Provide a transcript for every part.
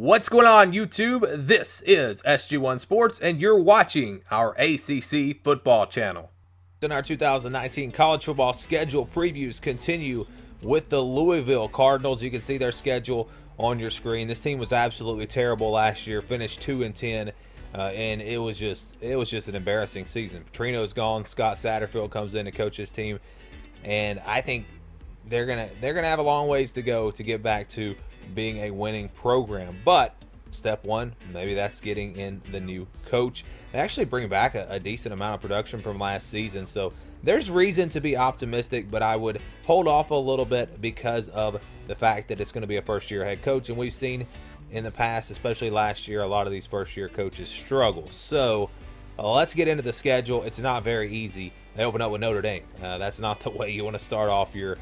What's going on, YouTube? This is SG1 Sports, and you're watching our ACC football channel. In our 2019 college football schedule previews continue with the Louisville Cardinals. You can see their schedule on your screen. This team was absolutely terrible last year, finished 2-10, and it was just an embarrassing season. Petrino's gone. Scott Satterfield comes in to coach his team, and I think they're gonna have a long ways to go to get back to being a winning program. But step one, maybe that's getting in the new coach. They actually bring back a decent amount of production from last season, so there's reason to be optimistic, but I would hold off a little bit because of the fact that it's going to be a first-year head coach, and we've seen in the past, especially last year, a lot of these first-year coaches struggle. So let's get into the schedule. It's not very easy. They open up with Notre Dame. That's not the way you want to start off your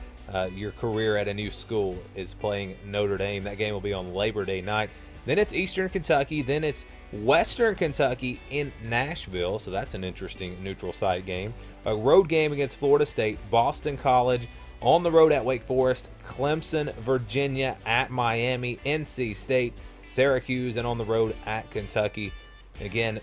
career at a new school, is playing Notre Dame. That game will be on Labor Day night. Then it's Eastern Kentucky. Then it's Western Kentucky in Nashville. So that's an interesting neutral site game. A road game against Florida State, Boston College, on the road at Wake Forest, Clemson, Virginia at Miami, NC State, Syracuse, and on the road at Kentucky. Again,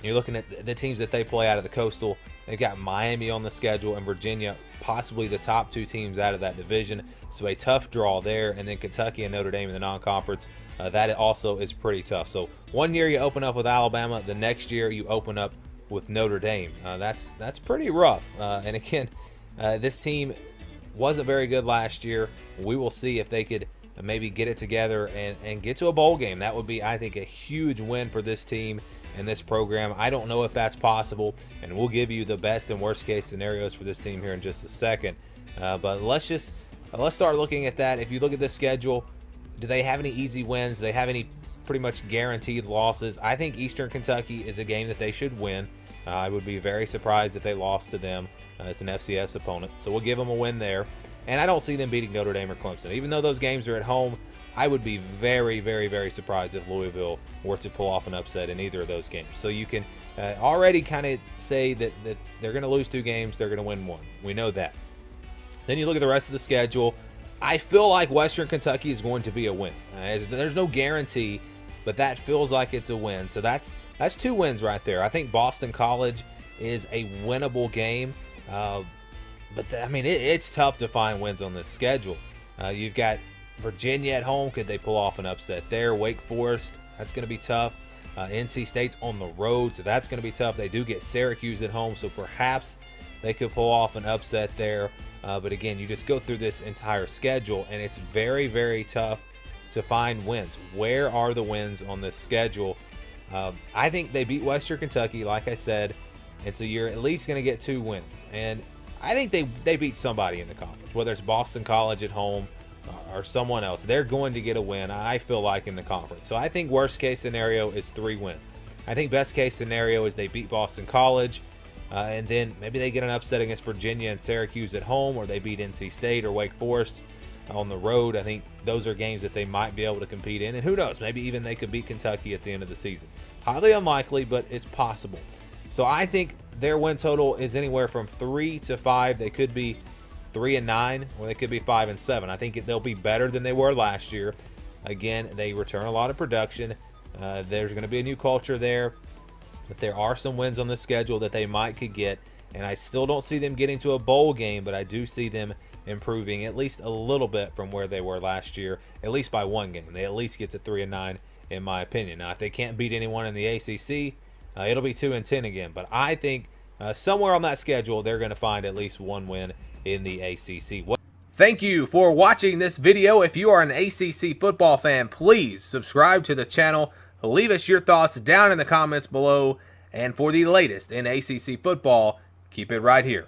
you're looking at the teams that they play out of the Coastal. They've got Miami on the schedule and Virginia, possibly the top two teams out of that division. So a tough draw there. And then Kentucky and Notre Dame in the non-conference. That also is pretty tough. So one year you open up with Alabama. The next year you open up with Notre Dame. That's pretty rough. And again, this team wasn't very good last year. We will see if they could maybe get it together and get to a bowl game. That would be, I think, a huge win for this team in this program. I don't know if that's possible, and we'll give you the best and worst case scenarios for this team here in just a second. But let's start looking at that. If you look at the schedule, do they have any easy wins? Do they have any pretty much guaranteed losses? I think Eastern Kentucky is a game that they should win. I would be very surprised if they lost to them. It's an FCS opponent, so we'll give them a win there. And I don't see them beating Notre Dame or Clemson. Even though those games are at home, I would be very, very, very surprised if Louisville were to pull off an upset in either of those games. So you can already kind of say that they're going to lose two games, they're going to win one. We know that. Then you look at the rest of the schedule. I feel like Western Kentucky is going to be a win. There's no guarantee, but that feels like it's a win. So that's two wins right there. I think Boston College is a winnable game. But I mean, it's tough to find wins on this schedule. You've got Virginia at home. Could they pull off an upset there? Wake Forest, that's going to be tough. NC State's on the road, so that's going to be tough. They do get Syracuse at home, so perhaps they could pull off an upset there. But again, you just go through this entire schedule, and it's very, very tough to find wins. Where are the wins on this schedule? I think they beat Western Kentucky, like I said, and so you're at least going to get two wins. And I think they beat somebody in the conference, whether it's Boston College at home or someone else. They're going to get a win, I feel like, in the conference. So I think worst case scenario is 3 wins. I think best case scenario is they beat Boston College, and then maybe they get an upset against Virginia and Syracuse at home, or they beat NC State or Wake Forest on the road. I think those are games that they might be able to compete in, and who knows, maybe even they could beat Kentucky at the end of the season. Highly unlikely, but it's possible. So I think their win total is anywhere from 3 to 5. They could be 3-9, or they could be 5-7. I think they'll be better than they were last year. Again, they return a lot of production. There's going to be a new culture there, but there are some wins on the schedule that they could get, and I still don't see them getting to a bowl game, but I do see them improving at least a little bit from where they were last year, at least by one game. They at least get to 3-9, in my opinion. Now, if they can't beat anyone in the ACC, it'll be 2-10 again, but I think somewhere on that schedule, they're going to find at least one win in the ACC. Thank you for watching this video. If you are an ACC football fan, please subscribe to the channel. Leave us your thoughts down in the comments below. And for the latest in ACC football, keep it right here.